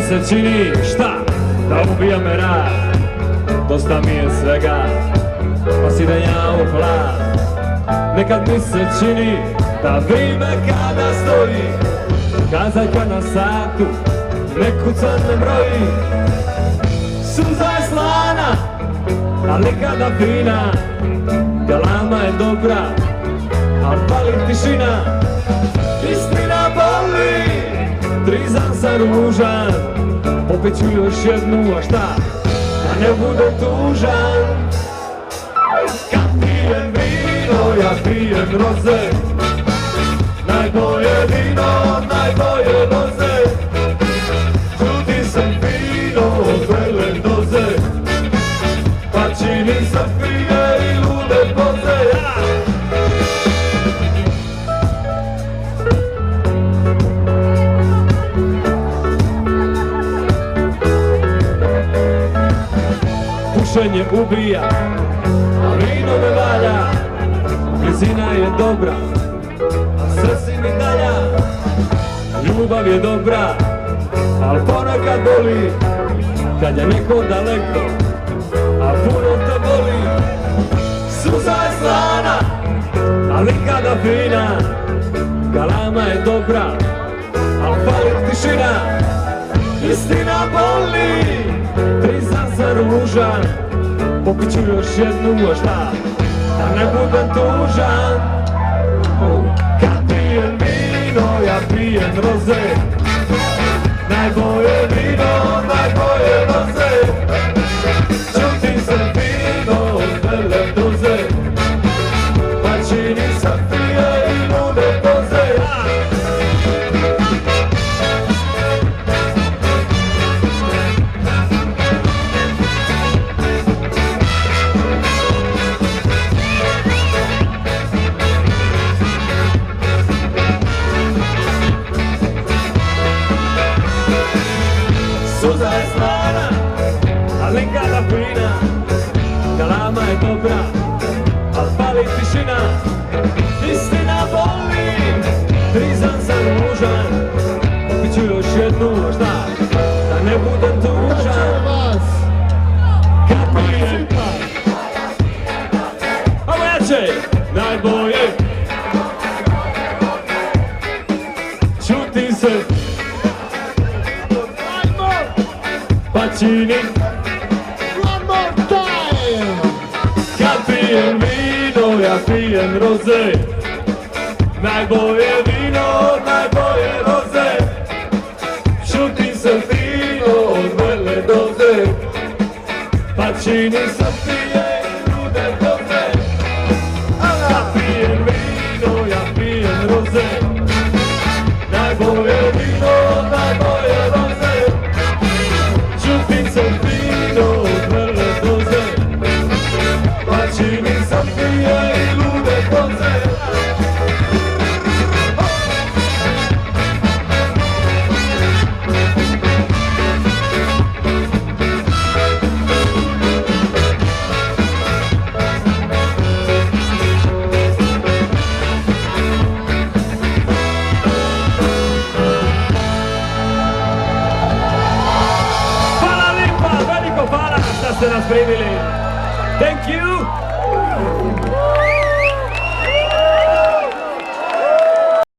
se čini, šta? Da ubija me rad, dosta mi je svega, pa si da ja u hlad. Nekad mi se čini da vrijeme kada stoji, kazaljka na satu, neku crne broji. Suza je slana, ali kada fina, galama je dobra, al pali tišina. Istina boli, trizam sam ružan, popit ću još jednu, a šta? Da ne bude tužan. Kad pijem vino, ja pijem roze, najbolje vino, najbolje roze. Čuti sam fino od vele doze, pa čini sam fije i lude poze. Pušenje ubija, a vino me valja, blizina je dobra, a srce mi dalja. Ljubav je dobra, al ponekad boli, kad je neko daleko, a puno te boli. Suza je slana, ali kada fina, galama je dobra, al pali tišina. Istina boli, trizam sam ružan, popit ću još jednu, a šta? Da ne budem tužan. Kad pijem vino, ja pijem roze, najbolje vino, najbolje roze. Čuti se vino od vele doze, pa čini sam fije i lude poze. Suza je slana, ali kada fina, galama je dobra, al pali tišina. Istina boli, trizam sam ružan, popit ću još jednu, a šta? Da ne budem tužan. Kad pijem, ovo jače, najbolje. Čuti se, pa čini. One more time! Kad pijem vino, ja pijem roze, najbolje vino, najbolje roze. Šutim se fino od vele doze, pa čini sam fije i lude doze. Kad pijem vino, ja pijem roze, najbolje vino, najbolje roze. Čutim se fino od vele doze, pa čini sam fije i lude doze. Hvala lijepa, veliko hvala što ste nas primili. Thank you.